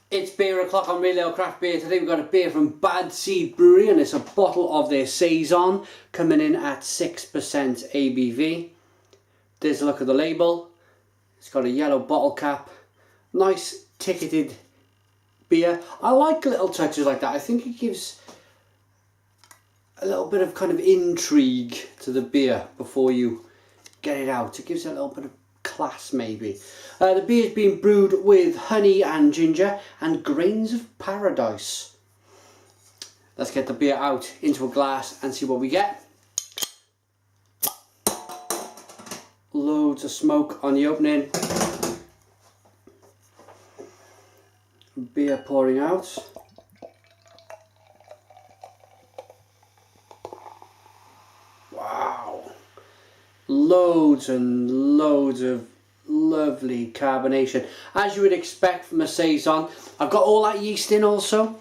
It's beer o'clock on Real Ale Craft Beer. Today we've got a beer from Bad Seed Brewery and it's a bottle of their Saison coming in at 6% ABV. There's a look at the label. It's got a yellow bottle cap. Nice ticketed beer. I like little touches like that. I think it gives a little bit of kind of intrigue to the beer before you get it out. It gives it a little bit of class maybe. The beer's been brewed with honey and ginger and grains of paradise. Let's get the beer out into a glass and see what we get. Loads of smoke on the opening. Beer pouring out. Wow. Loads and loads of lovely carbonation, as you would expect from a Saison. I've got all that yeast in also.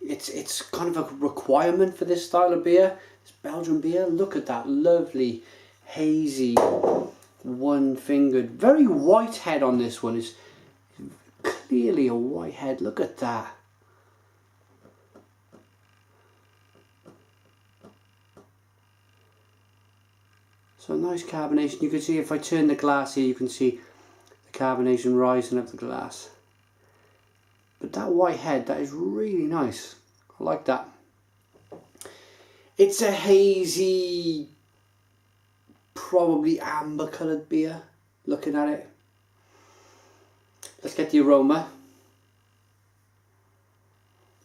It's kind of a requirement for this style of beer. It's Belgian beer. Look at that lovely hazy one-fingered, very white head on this one. Is clearly a white head. Look at that. So nice carbonation. You can see if I turn the glass here, you can see the carbonation rising up the glass. But that white head, that is really nice. I like that. It's a hazy, probably amber coloured beer, looking at it. Let's get the aroma.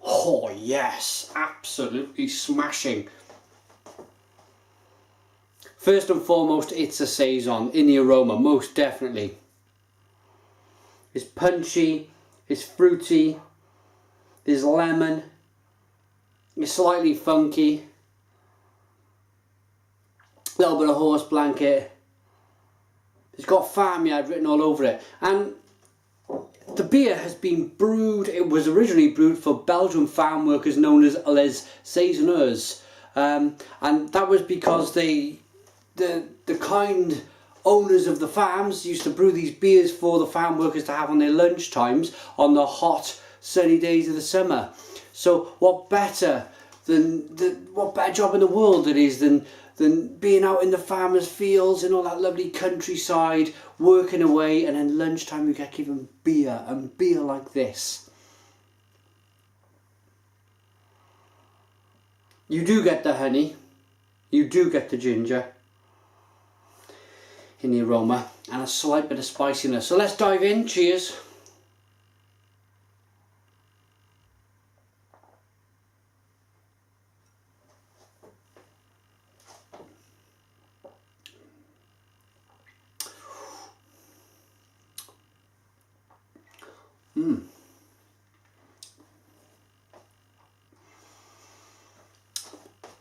Oh yes, absolutely smashing. First and foremost, it's a Saison in the aroma, most definitely. It's punchy, it's fruity, there's lemon, it's slightly funky, a little bit of horse blanket. It's got farmyard written all over it. And the beer has been brewed, it was originally brewed for Belgian farm workers known as les Saisonniers. And that was because the kind owners of the farms used to brew these beers for the farm workers to have on their lunch times on the hot sunny days of the summer. So what better job in the world it is than being out in the farmers' fields in all that lovely countryside, working away, and then lunchtime you get given beer, and beer like this. You do get the honey, you do get the ginger in the aroma, and a slight bit of spiciness. So let's dive in. Cheers.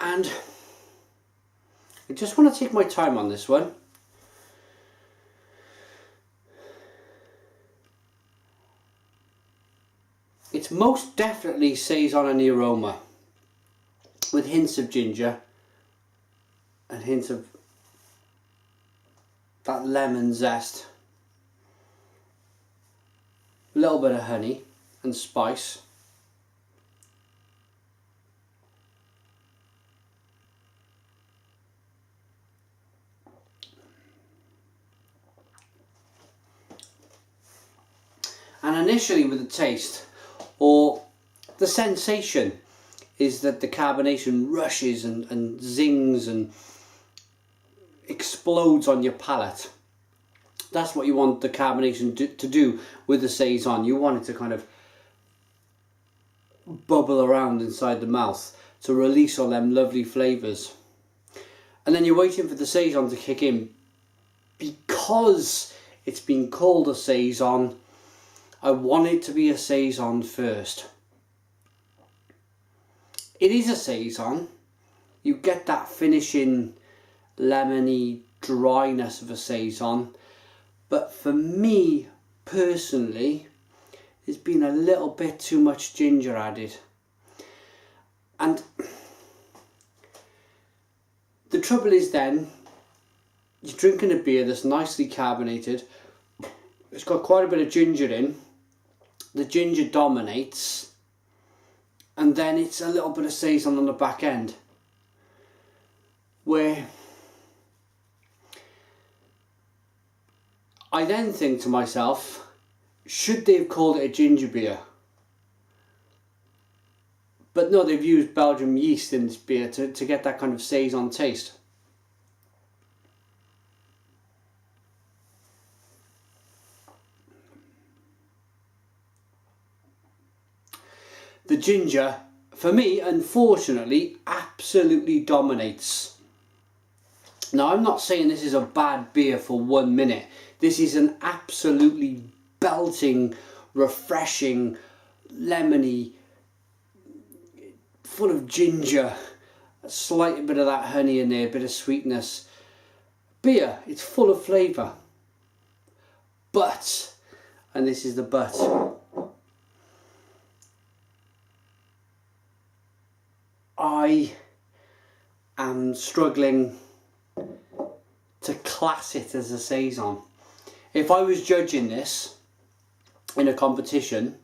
And I just want to take my time on this one. It's most definitely Saison in the aroma, with hints of ginger and hints of that lemon zest, a little bit of honey and spice. And initially with the taste, or the sensation, is that the carbonation rushes and zings and explodes on your palate. That's what you want the carbonation to do with the Saison. You want it to kind of bubble around inside the mouth to release all them lovely flavours. And then you're waiting for the Saison to kick in. Because it's been called a Saison, I want it to be a Saison first. It is a Saison. You get that finishing lemony dryness of a Saison. But for me, personally, there's been a little bit too much ginger added. And the trouble is then, you're drinking a beer that's nicely carbonated. It's got quite a bit of ginger in. the ginger dominates, and then it's a little bit of Saison on the back end, where I then think to myself, should they have called it a ginger beer? But no, they've used Belgian yeast in this beer to get that kind of Saison taste. The ginger, for me, unfortunately, absolutely dominates. Now, I'm not saying this is a bad beer for 1 minute. This is an absolutely belting, refreshing, lemony, full of ginger, a slight bit of that honey in there, a bit of sweetness. Beer, it's full of flavour. But, and this is the but, I am struggling to class it as a Saison. If I was judging this in a competition,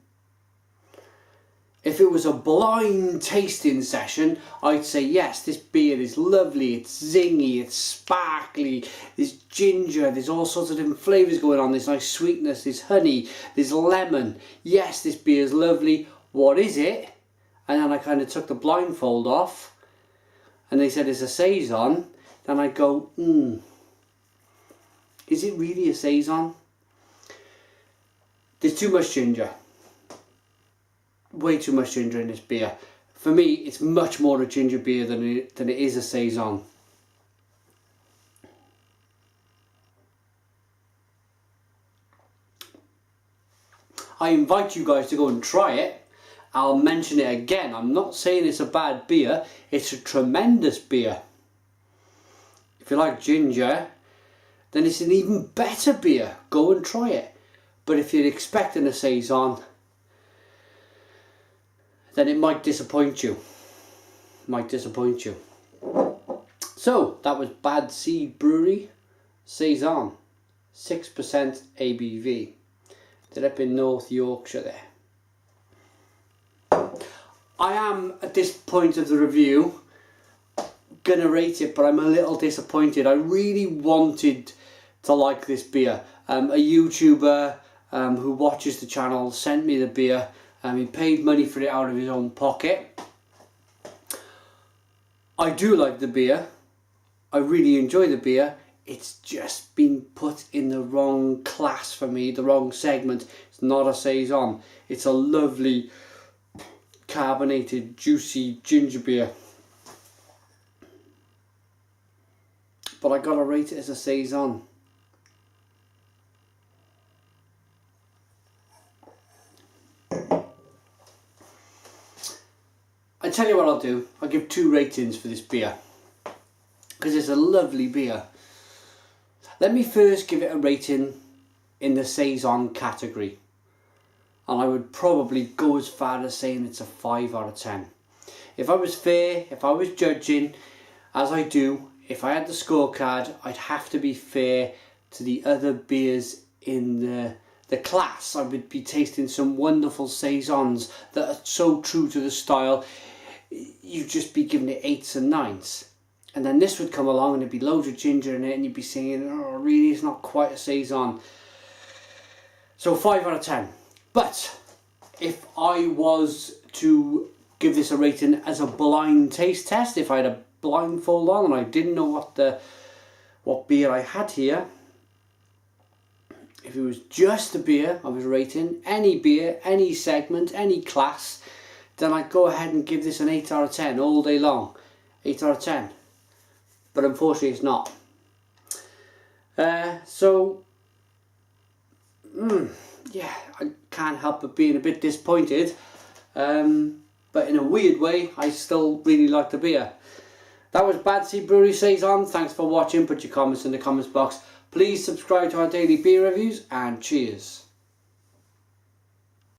if it was a blind tasting session, I'd say yes, this beer is lovely, it's zingy, it's sparkly, there's ginger, there's all sorts of different flavours going on, there's nice sweetness, there's honey, there's lemon. Yes, this beer is lovely. What is it? And then I kind of took the blindfold off and they said it's a Saison. Then I'd go, is it really a Saison? There's too much ginger. Way too much ginger in this beer. For me, it's much more a ginger beer than it is a Saison. I invite you guys to go and try it. I'll mention it again. I'm not saying it's a bad beer. It's a tremendous beer. If you like ginger, then it's an even better beer. Go and try it. But if you're expecting a Saison, then it might disappoint you. Might disappoint you. So, that was Bad Seed Brewery Saison. 6% ABV. They're up in North Yorkshire there. I am, at this point of the review, gonna rate it, but I'm a little disappointed. I really wanted to like this beer. A YouTuber who watches the channel sent me the beer. He paid money for it out of his own pocket. I do like the beer. I really enjoy the beer. It's just been put in the wrong class for me, the wrong segment. It's not a Saison. It's a lovely, carbonated, juicy ginger beer. But I gotta rate it as a Saison. I tell you what I'll do. I'll give 2 ratings for this beer, because it's a lovely beer. Let me first give it a rating in the Saison category. And I would probably go as far as saying it's a 5 out of 10. If I was fair, if I was judging, as I do, if I had the scorecard, I'd have to be fair to the other beers in the class. I would be tasting some wonderful Saisons that are so true to the style, you'd just be giving it 8s and 9s. And then this would come along and there'd be loads of ginger in it and you'd be saying, oh really, it's not quite a Saison. So 5 out of 10. But if I was to give this a rating as a blind taste test, if I had a blindfold on and I didn't know what beer I had here, if it was just a beer I was rating, any beer, any segment, any class, then I'd go ahead and give this an 8 out of 10 all day long. 8 out of 10. But unfortunately it's not. Yeah, I can't help but being a bit disappointed, but in a weird way I still really like the beer. That was Bad Seed Brewery Saison. Thanks for watching. Put your comments in the comments box. Please subscribe to our daily beer reviews, and cheers.